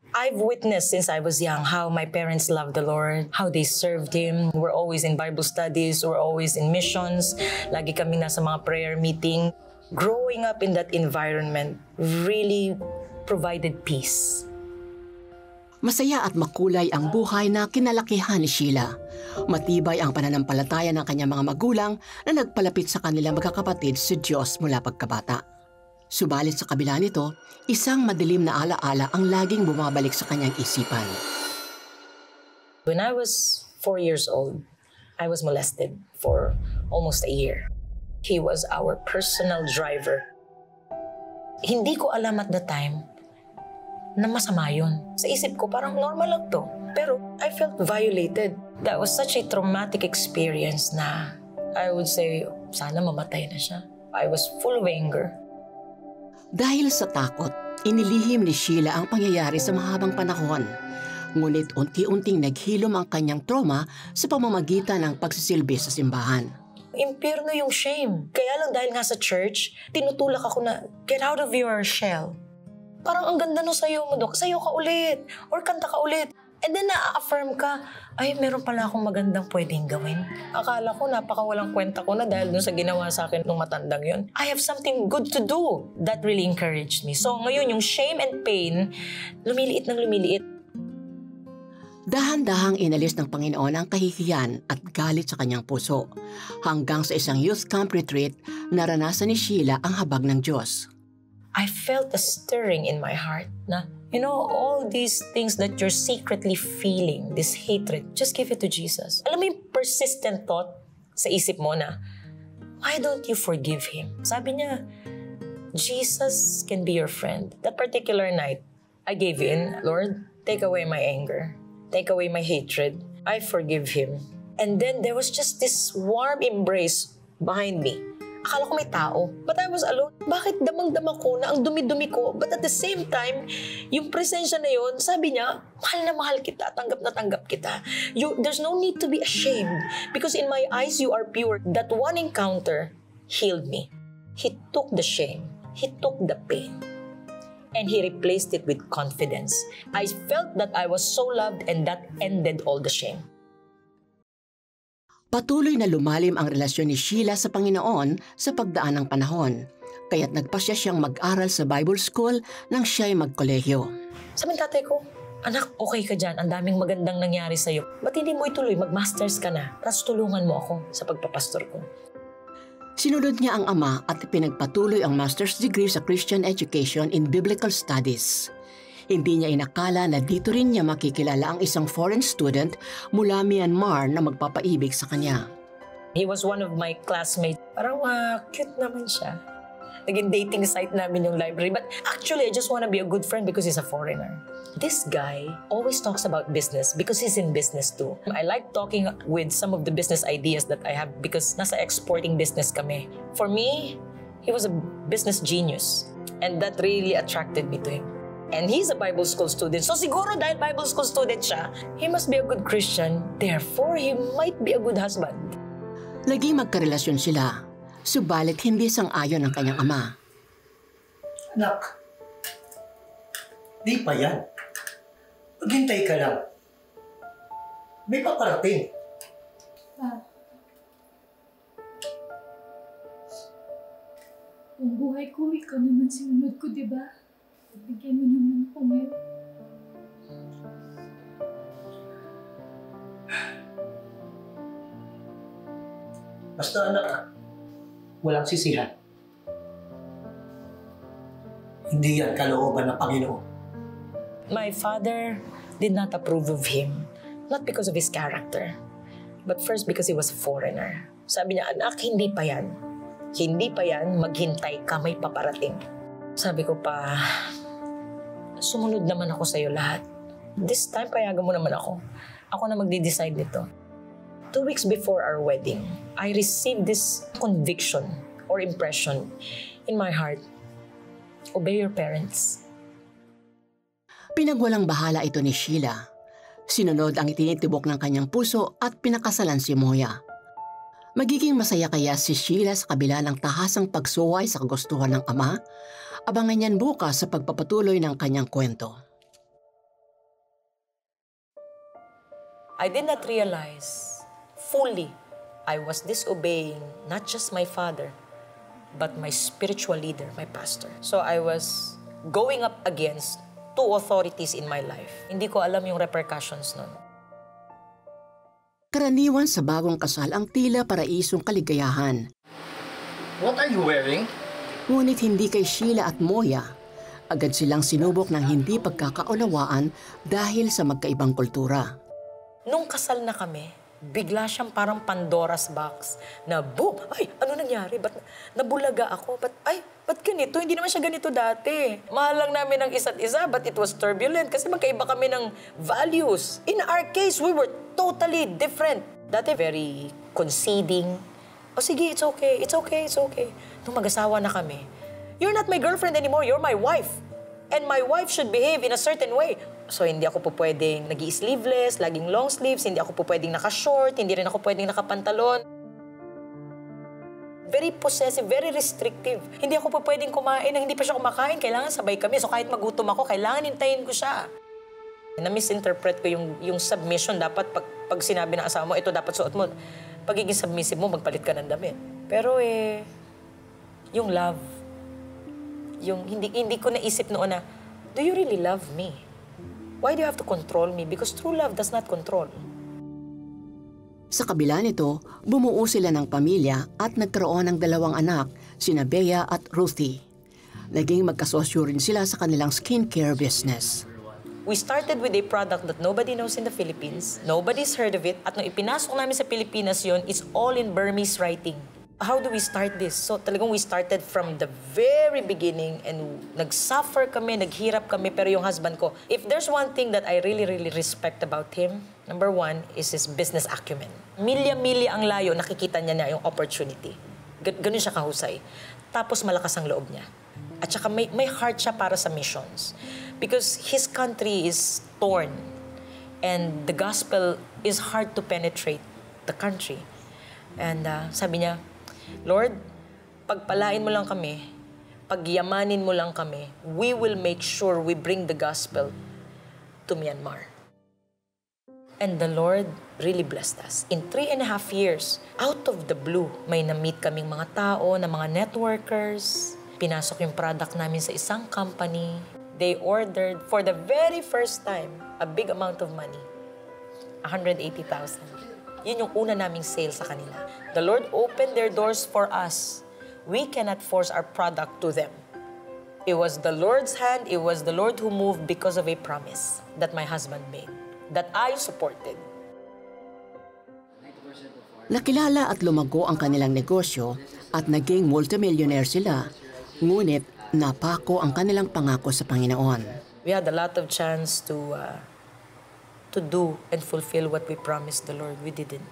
I've witnessed since I was young how my parents loved the Lord, how they served Him. We're always in Bible studies, we're always in missions. Lagi kami nasa mga prayer meeting. Growing up in that environment really provided peace. Masaya at makulay ang buhay na kinalakihan ni Sheila. Matibay ang pananampalataya ng kanyang mga magulang na nagpalapit sa kanilang magkakapatid sa Diyos mula pagkabata. Subalit sa kabila nito, isang madilim na alaala ang laging bumabalik sa kanyang isipan. When I was 4 years old, I was molested for almost a year. He was our personal driver. Hindi ko alam at the time na masama yun. Sa isip ko, parang normal lang to. Pero I felt violated. That was such a traumatic experience na I would say, sana mamatay na siya. I was full of anger. Dahil sa takot, inilihim ni Sheila ang pangyayari sa mahabang panahon. Ngunit unti-unting naghilom ang kanyang trauma sa pamamagitan ng pagsisilbi sa simbahan. Impyerno yung shame. Kaya lang dahil nga sa church, tinutulak ako na, get out of your shell. Parang ang ganda no sayo mo, Dok. Sayo ka ulit. Or kanta ka ulit. And then na-affirm ka, ay, meron pala akong magandang pwedeng gawin. Akala ko napakawalang kwenta ko na dahil dun sa ginawa sa akin ng matandang yun. I have something good to do. That really encouraged me. So ngayon, yung shame and pain, lumiliit ng lumiliit. Dahan-dahang inalis ng Panginoon ang kahihiyan at galit sa kanyang puso. Hanggang sa isang youth camp retreat, naranasan ni Sheila ang habag ng Diyos. I felt a stirring in my heart na, you know, all these things that you're secretly feeling, this hatred, just give it to Jesus. Alam mo yung persistent thought sa isip mo na, why don't you forgive Him? Sabi niya, Jesus can be your friend. That particular night, I gave in, Lord, take away my anger. Take away my hatred. I forgive Him. And then there was just this warm embrace behind me. Akala ko may tao, but I was alone. Bakit damang-dama ko na ang dumi-dumi ko? But at the same time, yung presensya na yun, sabi niya, mahal na mahal kita, tanggap na tanggap kita. There's no need to be ashamed because in my eyes, you are pure. That one encounter healed me. He took the shame. He took the pain. And He replaced it with confidence. I felt that I was so loved and that ended all the shame. Patuloy na lumalim ang relasyon ni Sheila sa Panginoon sa pagdaan ng panahon, kaya't nagpasya siyang mag-aral sa Bible School nang siya'y magkolehiyo. Sabi ng tatay ko, anak, okay ka dyan, ang daming magandang nangyari sa'yo. Ba't hindi mo ituloy, mag-masters ka na, tapos tulungan mo ako sa pagpapastor ko. Sinunod niya ang ama at pinagpatuloy ang master's degree sa Christian Education in Biblical Studies. Hindi niya inakala na dito rin niya makikilala ang isang foreign student mula Myanmar na magpapaibig sa kanya. He was one of my classmates. Parang cute naman siya. Naging dating site namin yung library. But actually, I just want to be a good friend because he's a foreigner. This guy always talks about business because he's in business too. I like talking with some of the business ideas that I have because nasa exporting business kami. For me, he was a business genius. And that really attracted me to him. And he's a Bible school student. So siguro dahil Bible school student siya, he must be a good Christian. Therefore, he might be a good husband. Naging magkarelasyon sila, subalit hindi sang-ayon ang kanyang ama. Anak, di pa yan. Maghintay ka lang. May paparating. Ang buhay ko, ikaw naman sinunod ko, di ba? Bigyan mo naman ako ngayon. Basta anak, walang sisihan. Hindi yan kalooban ng Panginoon. My father did not approve of him, not because of his character, but first because he was a foreigner. Sabi niya, anak, hindi pa yan. Hindi pa yan, maghintay ka, may paparating. Sabi ko pa, sumunod naman ako sa'yo lahat. This time, payagan mo naman ako. Ako na magde-decide nito. 2 weeks before our wedding, I received this conviction or impression in my heart. Obey your parents. Pinagwalang bahala ito ni Sheila. Sinunod ang itinitibok ng kanyang puso at pinakasalan si Moya. Magiging masaya kaya si Sheila sa kabila ng tahasang pagsuway sa kagustuhan ng ama? Abangan niyan bukas sa pagpapatuloy ng kanyang kwento. I did not realize fully I was disobeying not just my father, but my spiritual leader, my pastor. So I was going up against two authorities in my life. Hindi ko alam yung repercussions nun. Karaniwan sa bagong kasal ang tila paraisong kaligayahan. What are you wearing? Ngunit hindi kay Sheila at Moya. Agad silang sinubok ng hindi pagkakaunawaan dahil sa magkaibang kultura. Nung kasal na kami, bigla siyang parang Pandora's box na boom! Ay, ano nangyari? Ba't nabulaga ako? Ba't ganito? Hindi naman siya ganito dati. Mahal lang namin ang isa't isa, but it was turbulent kasi magkaiba kami ng values. In our case, we were totally different. Dati very conceding. O sige, it's okay, it's okay, it's okay. Nung mag-asawa na kami, you're not my girlfriend anymore, you're my wife. And my wife should behave in a certain way. So, hindi ako po pwedeng nag-i-sleeveless, laging long sleeves, hindi ako po pwedeng naka-short, hindi rin ako pwedeng nakapantalon. Very possessive, very restrictive. Hindi ako po pwedeng kumain nang hindi pa siya kumakain. Kailangan sabay kami. So, kahit magutom ako, kailangan hintayin ko siya. Na-misinterpret ko yung submission. Dapat pag sinabi ng asawa mo, ito dapat suot mo. Pagiging submissive mo, magpalit ka ng damit. Pero yung love, yung hindi ko naisip noon na, do you really love me? Why do you have to control me? Because true love does not control. Sa kabila nito, bumuo sila ng pamilya at nagkaroon ng 2 anak, sina Bea at Ruthie. Naging magkasosyo rin sila sa kanilang skincare business. We started with a product that nobody knows in the Philippines. Nobody's heard of it. At nung ipinasok namin sa Pilipinas yun, it's all in Burmese writing. How do we start this? So talagang we started from the very beginning and nagsuffer kami, naghirap kami, pero yung husband ko, if there's one thing that I really, really respect about him, number 1 is his business acumen. Milya-milya ang layo, nakikita niya na yung opportunity. Ganun siya kahusay. Tapos malakas ang loob niya. At saka may heart siya para sa missions. Because his country is torn. And the gospel is hard to penetrate the country. And sabi niya, Lord, pagpalain mo lang kami, pagyamanin mo lang kami, we will make sure we bring the gospel to Myanmar. And the Lord really blessed us. In 3.5 years, out of the blue, may na-meet kaming mga tao, na mga networkers. Pinasok yung product namin sa isang company. They ordered, for the very first time, a big amount of money. 180,000. Yun yung una naming sale sa kanila. The Lord opened their doors for us. We cannot force our product to them. It was the Lord's hand, it was the Lord who moved because of a promise that my husband made, that I supported. Nakilala at lumago ang kanilang negosyo at naging multimillionaire sila. Ngunit napako ang kanilang pangako sa Panginoon. We had a lot of chance to do and fulfill what we promised the Lord. We didn't.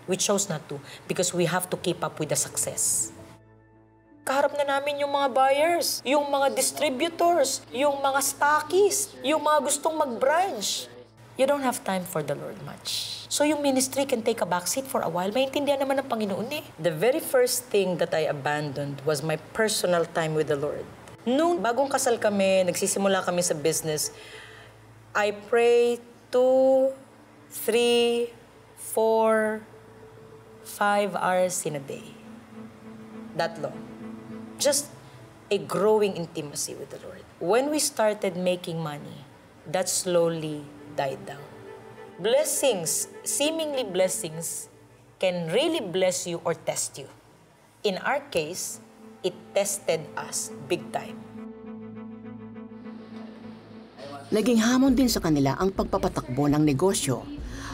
We chose not to because we have to keep up with the success. Kaharap na namin yung mga buyers, yung mga distributors, yung mga stockists, yung mga gustong mag-branch. You don't have time for the Lord much. So yung ministry can take a backseat for a while. Maintindihan naman ng Panginoon eh. The very first thing that I abandoned was my personal time with the Lord. Nung bagong kasal kami, nagsisimula kami sa business, I pray 2, 3, 4, 5 hours in a day. That long. Just a growing intimacy with the Lord. When we started making money, that slowly died down. Blessings, seemingly blessings, can really bless you or test you. In our case, it tested us big time. Naging hamon din sa kanila ang pagpapatakbo ng negosyo,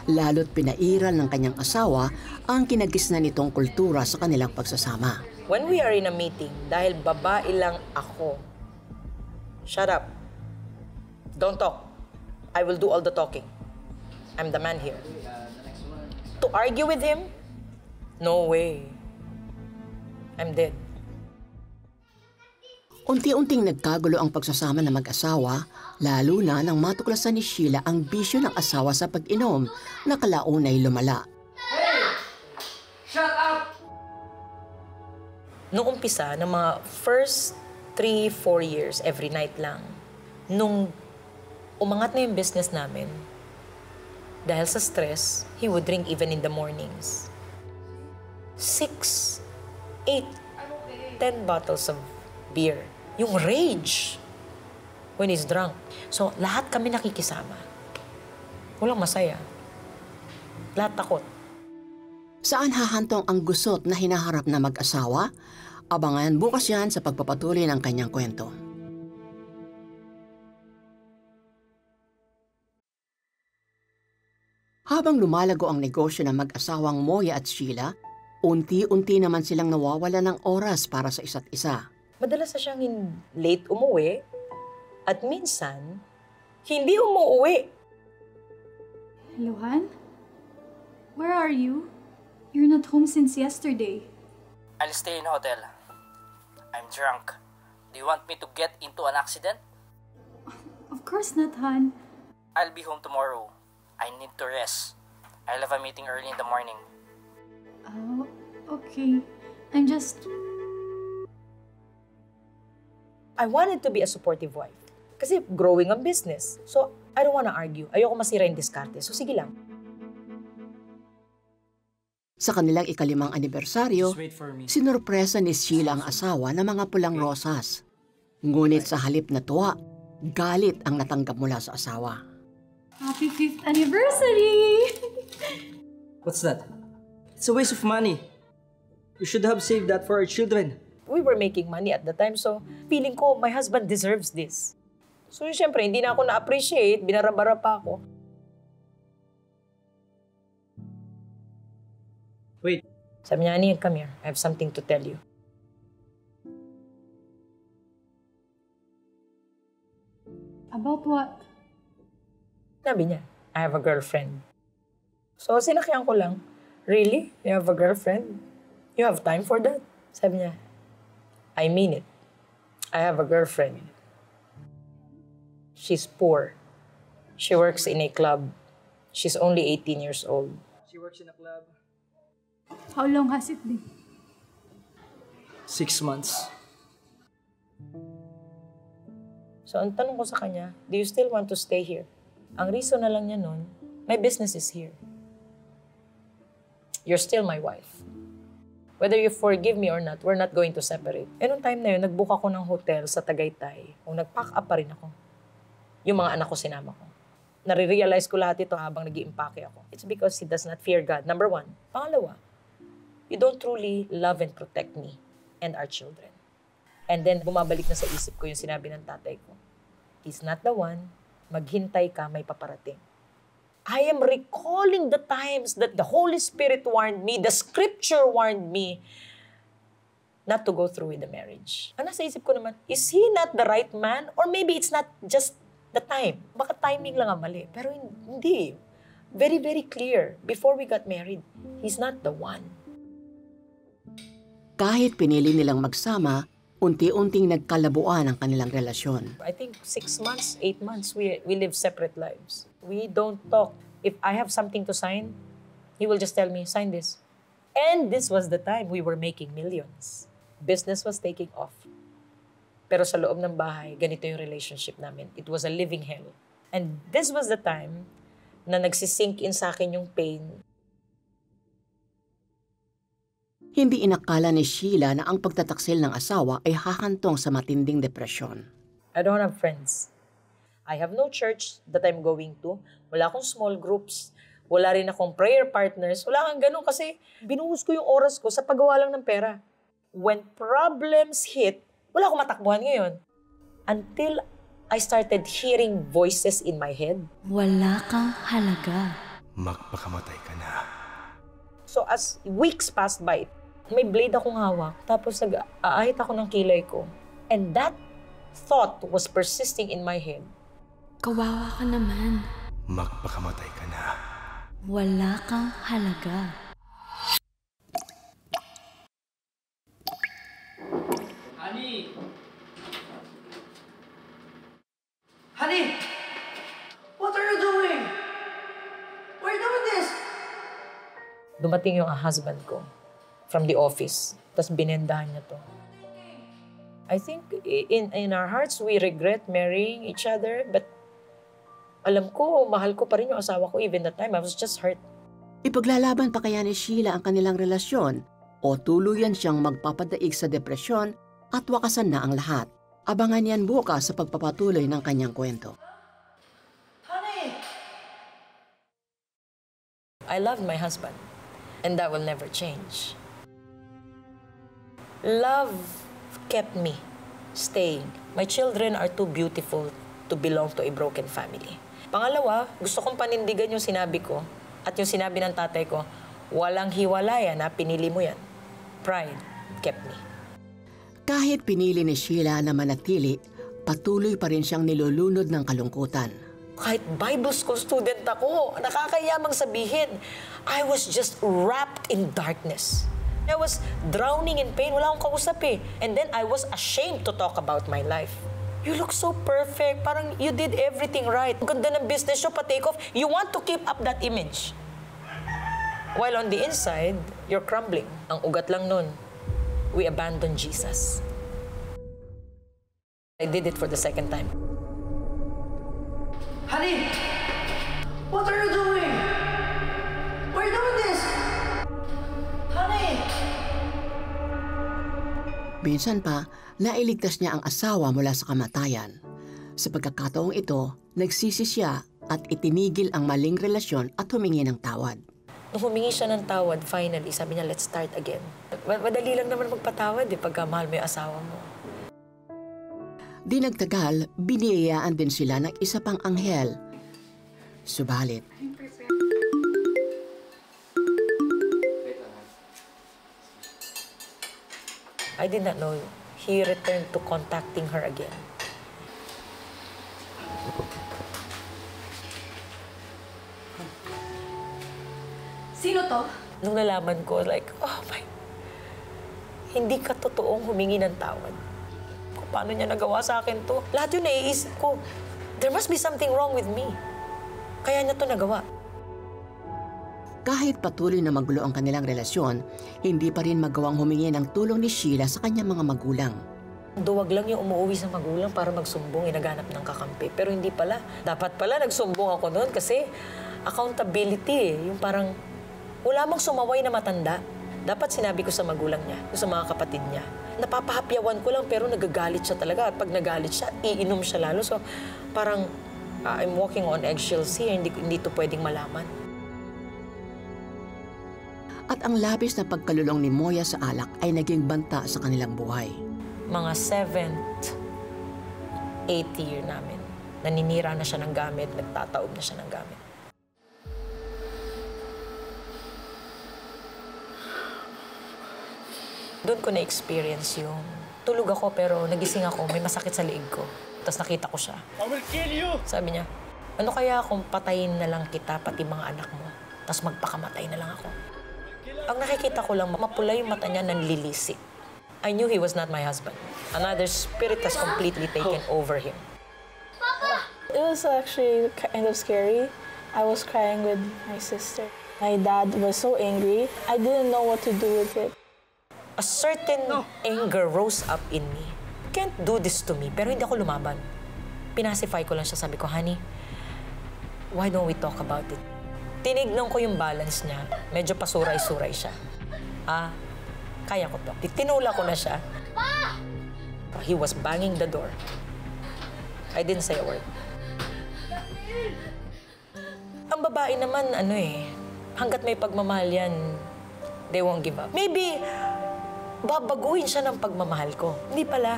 lalo't pinairal ng kanyang asawa ang kinagisnan nitong kultura sa kanilang pagsasama. When we are in a meeting, dahil babae lang ako, shut up. Don't talk. I will do all the talking. I'm the man here. To argue with him? No way. I'm dead. Unti-unting nagkagulo ang pagsasama ng mag-asawa, lalo na nang matuklasan ni Sheila ang bisyo ng asawa sa pag-inom na kalaunay lumala. Hey! Shut up! Noong umpisa, ng mga first 3-4 years, every night lang, nung umangat na yung business namin, Dahil sa stress, he would drink even in the mornings. 6, 8, 10 bottles of beer. Yung rage when he's drunk. So, lahat kami nakikisama. Walang masaya. Lahat takot. Saan hahantong ang gusot na hinaharap na mag-asawa? Abangan bukas yan sa pagpapatuloy ng kanyang kwento. Habang lumalago ang negosyo ng mag-asawang Moya at Sheila, unti-unti naman silang nawawala ng oras para sa isa't isa. Madalas na siyang late umuwi at minsan, hindi umuwi. Hello, Han? Where are you? You're not home since yesterday. I'll stay in hotel. I'm drunk. Do you want me to get into an accident? Of course not, Han. I'll be home tomorrow. I need to rest. I'll have a meeting early in the morning. Oh, okay. I'm just... I wanted to be a supportive wife. Kasi growing ang business. So, I don't wanna argue. Ayoko masira yung diskarte. So, sige lang. Sa kanilang ika-5 anibersaryo, sinurpresa ni Sheila ang asawa ng mga pulang rosas. Ngunit sa halip na tuwa, galit ang natanggap mula sa asawa. Happy 5th anniversary! What's that? It's a waste of money. We should have saved that for our children. We were making money at the time, so feeling ko my husband deserves this. So, syempre, hindi na ako na-appreciate, binarabara pa ako. Wait. Sabi niya, Annie, come here. I have something to tell you. About what? Sabi niya, I have a girlfriend. So, sinakyan ko lang. Really? You have a girlfriend? You have time for that? Sabi niya, I mean it. I have a girlfriend. She's poor. She works in a club. She's only 18 years old. She works in a club. How long has it been? 6 months. So, ang tanong ko sa kanya, do you still want to stay here? Ang reason na lang niya nun, my business is here. You're still my wife. Whether you forgive me or not, we're not going to separate. E nung time na yun, nag-book ako ng hotel sa Tagaytay. O nag-pack up pa rin ako. Yung mga anak ko sinama ko. Nare-realize ko lahat ito habang nag-iimpake ako. It's because he does not fear God. Number 1. Pangalawa, you don't truly love and protect me and our children. And then, bumabalik na sa isip ko yung sinabi ng tatay ko. He's not the one. Maghintay ka, may paparating. I am recalling the times that the Holy Spirit warned me, the Scripture warned me not to go through with the marriage. Ang nasa isip ko naman, is he not the right man? Or maybe it's not just the time. Baka timing lang ang mali. Pero hindi. Very, very clear. Before we got married, he's not the one. Kahit pinili nilang magsama, unti-unting nagkalabuan ang kanilang relasyon. I think 6 months, 8 months, we live separate lives. We don't talk. If I have something to sign, he will just tell me, sign this. And this was the time we were making millions. Business was taking off. Pero sa loob ng bahay, ganito yung relationship namin. It was a living hell. And this was the time na nagsisink in sa akin yung pain. Hindi inakala ni Sheila na ang pagtataksil ng asawa ay hahantong sa matinding depresyon. I don't have friends. I have no church that I'm going to. Wala akong small groups. Wala rin akong prayer partners. Wala kang ganun kasi binuhos ko yung oras ko sa paggawa lang ng pera. When problems hit, wala akong matakbuhan ngayon. Until I started hearing voices in my head. Wala kang halaga. Magpakamatay ka na. So as weeks passed by, may blade akong hawak. Tapos nag-aahit ako ng kilay ko. And that thought was persisting in my head. Kawawa ka naman. Magpakamatay ka na. Wala kang halaga. Honey! Honey! What are you doing? Why are you doing this? Dumating yung husband ko from the office. Tapos binendahan niya to. I think in our hearts, we regret marrying each other, but Alam ko, mahal ko pa rin yung asawa ko even that time. I was just hurt. Ipaglalaban pa kaya ni Sheila ang kanilang relasyon o tuluyan siyang magpapadaig sa depresyon at wakasan na ang lahat? Abangan yan bukas sa pagpapatuloy ng kanyang kwento. I loved my husband, and that will never change. Love kept me staying. My children are too beautiful to belong to a broken family. Pangalawa, gusto kong panindigan yung sinabi ko at yung sinabi ng tatay ko, walang hiwalayan na pinili mo yan. Pride kept me. Kahit pinili ni Sheila na manatili, patuloy pa rin siyang nilulunod ng kalungkutan. Kahit Bible school student ako, nakakayamang sabihin, I was just wrapped in darkness. I was drowning in pain. Wala akong kausap eh. And then I was ashamed to talk about my life. You look so perfect. Parang you did everything right. Ang ganda ng business nyo, pa-take off. You want to keep up that image. While on the inside, you're crumbling. Ang ugat lang nun, we abandoned Jesus. I did it for the second time. Honey! What are you doing? Why are you doing this? Honey! Minsan pa, nailigtas niya ang asawa mula sa kamatayan. Sa pagkakataong ito, nagsisi siya at itinigil ang maling relasyon at humingi ng tawad. Nung humingi siya ng tawad, finally, sabi niya, let's start again. Madali lang naman magpatawad pagka mahal mo yung asawa mo. Di nagtagal, biniyayaan din sila ng isa pang anghel. Subalit, I did not know he returned to contacting her again. Sino to? Nung nalaman ko, like, oh my, hindi ka totoong humingi ng tawad. Kung paano niya nagawa sa akin to? Lahat yun naiisip ko, there must be something wrong with me. Kaya niya to nagawa. kahit patuloy na magulo ang kanilang relasyon, hindi pa rin magawang humingi ng tulong ni Sheila sa kanyang mga magulang. Duwag lang yung umuwi sa magulang para magsumbong, inaganap ng kakampi. Pero hindi pala. Dapat pala nagsumbong ako noon kasi accountability Yung parang wala mang sumaway na matanda. Dapat sinabi ko sa magulang niya, sa mga kapatid niya. Napapahapyawan ko lang pero nagagalit siya talaga. At pag nagalit siya, iinom siya lalo. So parang I'm walking on eggshells here. Hindi to pwedeng malaman. At ang labis na pagkalulong ni Moya sa alak ay naging banta sa kanilang buhay. Mga 7th, 8th year namin. Naninira na siya ng gamit, nagtataob na siya ng gamit. Doon ko na-experience yung tulog ako pero nagising ako, may masakit sa liig ko. Tapos nakita ko siya. I will kill you! Sabi niya, ano kaya kung patayin na lang kita, pati mga anak mo, tapos magpakamatay na lang ako. Ang nakikita ko lang, mapula yung mata niya, nanlilisik. I knew he was not my husband. Another spirit has completely taken over him. Papa! It was actually kind of scary. I was crying with my sister. My dad was so angry. I didn't know what to do with it. A certain anger rose up in me. Can't do this to me, pero hindi ako lumaban. Pinacify ko lang siya, sabi ko, honey, why don't we talk about it? Tinignan ko yung balance niya. Medyo pasuray-suray siya. Kaya ko to. Tinula ko na siya. He was banging the door. I didn't say a word. Ang babae naman, hanggat may pagmamahal yan, they won't give up. Maybe, babaguhin siya ng pagmamahal ko. Hindi pala.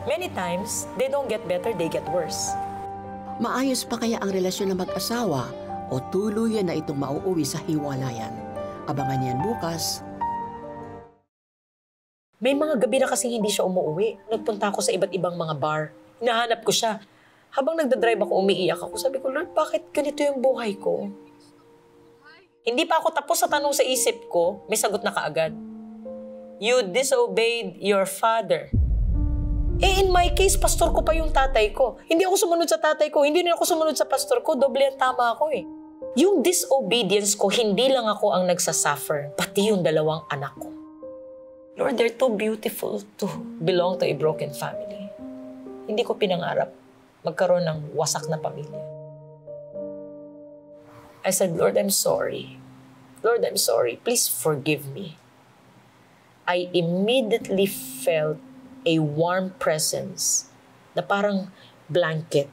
Many times, they don't get better, they get worse. Maayos pa kaya ang relasyon ng mag-asawa o tuluyan na itong mauuwi sa hiwalayan? Abangan yan bukas. May mga gabi na kasing hindi siya umuwi. Nagpunta ako sa iba't ibang mga bar. Hinahanap ko siya. Habang nagdadrive ako, umiiyak ako. Sabi ko, Lord, bakit ganito yung buhay ko? Hindi pa ako tapos sa tanong sa isip ko, may sagot na kaagad. You disobeyed your father. In my case, pastor ko pa yung tatay ko. Hindi ako sumunod sa tatay ko, hindi rin ako sumunod sa pastor ko, doble ang tama ako Yung disobedience ko, hindi lang ako ang nagsasuffer, pati yung dalawang anak ko. Lord, they're too beautiful to belong to a broken family. Hindi ko pinangarap magkaroon ng wasak na pamilya. I said, Lord, I'm sorry. Lord, I'm sorry. Please forgive me. I immediately felt a warm presence na parang blanket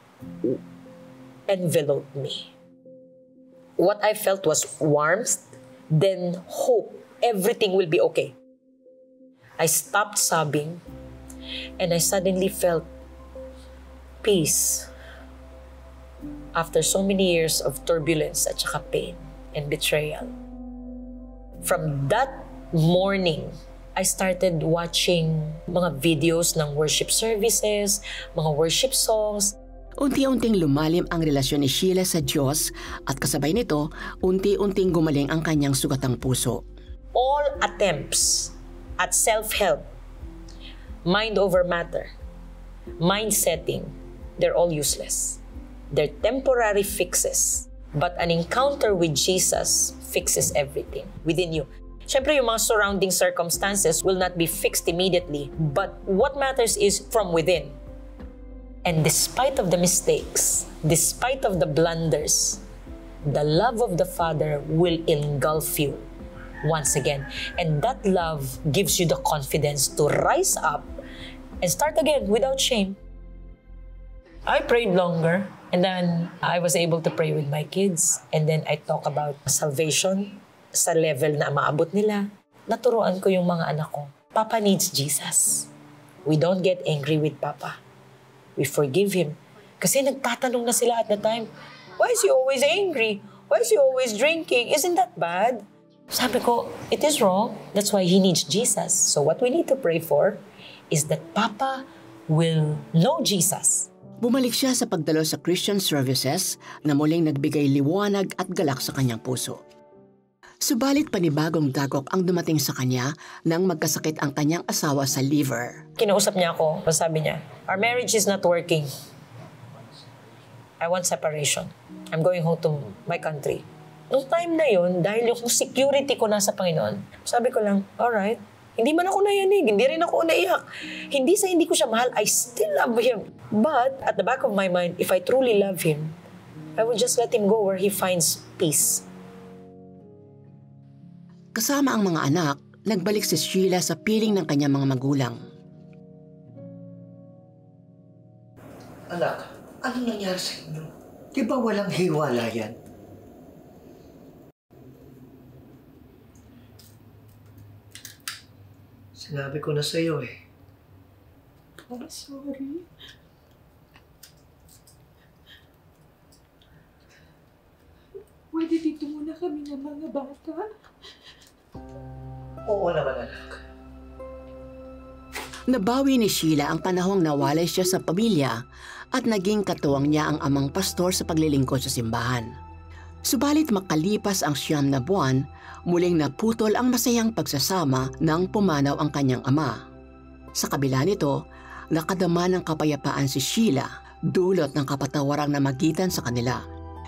enveloped me. What I felt was warmth, then hope. Everything will be okay. I stopped sobbing and I suddenly felt peace after so many years of turbulence at saka pain and betrayal. From that morning, I started watching mga videos ng worship services, mga worship songs. Unti-unting lumalim ang relasyon ni Sheila sa Diyos at kasabay nito, unti-unting gumaling ang kanyang sugatang puso. All attempts at self-help, mind over matter, mind setting, they're all useless. They're temporary fixes. But an encounter with Jesus fixes everything within you. Siyempre, yung mga surrounding circumstances will not be fixed immediately, but what matters is from within. And despite of the mistakes, despite of the blunders, the love of the Father will engulf you once again. And that love gives you the confidence to rise up and start again without shame. I prayed longer, and then I was able to pray with my kids. And then I talk about salvation sa level na maabot nila. Naturuan ko yung mga anak ko. Papa needs Jesus. We don't get angry with Papa. We forgive Him. Kasi nagtatanong na sila at the time, why is He always angry? Why is He always drinking? Isn't that bad? Sabi ko, it is wrong. That's why He needs Jesus. So what we need to pray for is that Papa will know Jesus. Bumalik siya sa pagdalo sa Christian services na muling nagbigay liwanag at galak sa kanyang puso. Subalit panibagong dagok ang dumating sa kanya nang magkasakit ang kanyang asawa sa liver. Kinausap niya ako, sabi niya, our marriage is not working. I want separation. I'm going home to my country. Nung time na yun, dahil yung security ko nasa Panginoon, sabi ko lang, alright, hindi man ako nayanig, hindi rin ako naiyak. Hindi sa hindi ko siya mahal, I still love Him. But at the back of my mind, if I truly love Him, I will just let Him go where He finds peace. Kasama ang mga anak, nagbalik si Sheila sa piling ng kanyang mga magulang. Anak, ano nangyari sa inyo? Di ba walang hiwala yan? Sinabi ko na sa'yo eh. I'm sorry. Pwede dito muna kami ng mga bata? Oo naman, anak. Nabawi ni Sheila ang panahong nawalay siya sa pamilya at naging katuwang niya ang amang pastor sa paglilingkod sa simbahan. Subalit makalipas ang 9 na buwan, muling naputol ang masayang pagsasama nang pumanaw ang kanyang ama. Sa kabila nito, nakadama ng kapayapaan si Sheila, dulot ng kapatawarang namagitan sa kanila.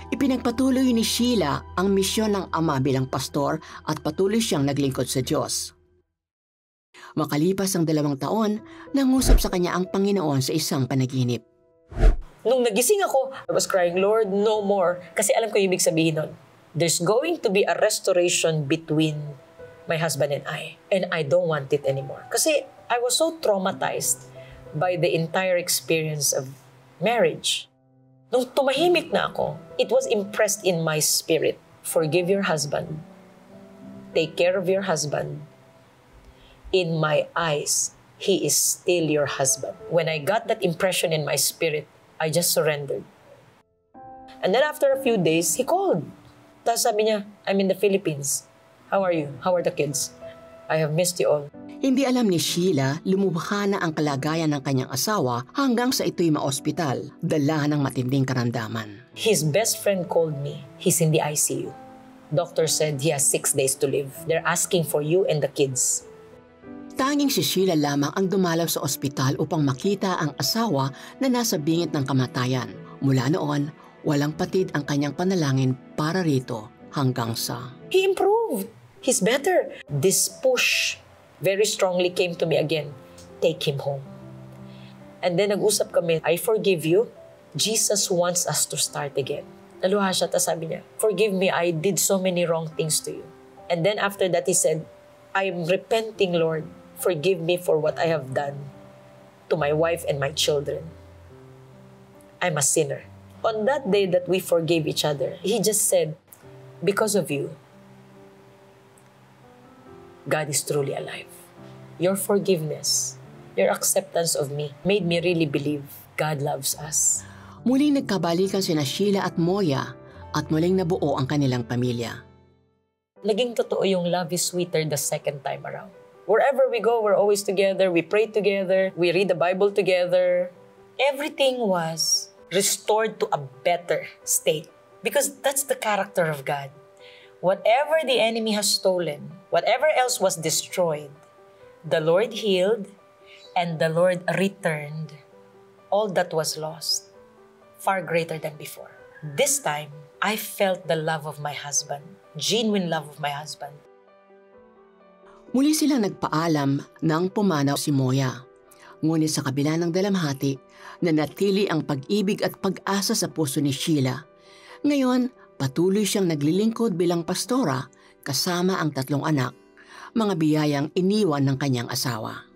Ipinagpatuloy ni Sheila ang misyon ng ama bilang pastor at patuloy siyang naglingkod sa Diyos. Makalipas ang 2 taon, nangusap sa kanya ang Panginoon sa isang panaginip. Nung nagising ako, I was crying, Lord, no more. Kasi alam ko yung ibig sabihin nun. There's going to be a restoration between my husband and I. And I don't want it anymore. Kasi I was so traumatized by the entire experience of marriage. Nung tumahimik na ako, it was impressed in my spirit. Forgive your husband. Take care of your husband. In my eyes, he is still your husband. When I got that impression in my spirit, I just surrendered. And then after a few days, he called. Tapos sabi niya, I'm in the Philippines. How are you? How are the kids? I have missed you all. Hindi alam ni Sheila, lumubha na ang kalagayan ng kanyang asawa hanggang sa ito'y maospital, dala ng matinding karamdaman. His best friend called me. He's in the ICU. Doctor said he has 6 days to live. They're asking for you and the kids. Tanging si Sheila lamang ang dumalaw sa ospital upang makita ang asawa na nasa bingit ng kamatayan. Mula noon, walang patid ang kanyang panalangin para rito hanggang sa... He improved. He's better. This push very strongly came to me again. Take him home. And then nag-usap kami, I forgive you. Jesus wants us to start again. Naluha siya, tapos sabi niya, "Forgive me, I did so many wrong things to you." And then after that, he said, "I'm repenting, Lord. Forgive me for what I have done to my wife and my children. I'm a sinner." On that day that we forgave each other, he just said, "Because of you, God is truly alive. Your forgiveness, your acceptance of me made me really believe God loves us." Muling nagkabalikan sina Sheila at Moya at muling nabuo ang kanilang pamilya. Naging totoo yung love is sweeter the second time around. Wherever we go, we're always together. We pray together. We read the Bible together. Everything was restored to a better state because that's the character of God. Whatever the enemy has stolen, whatever else was destroyed, the Lord healed and the Lord returned all that was lost, far greater than before. This time, I felt the love of my husband, genuine love of my husband. Muli silang nagpaalam nang pumanaw si Moya. Ngunit sa kabila ng dalamhati, nanatili ang pag-ibig at pag-asa sa puso ni Sheila. Ngayon, patuloy siyang naglilingkod bilang pastora kasama ang 3 anak, mga biyayang iniwan ng kanyang asawa.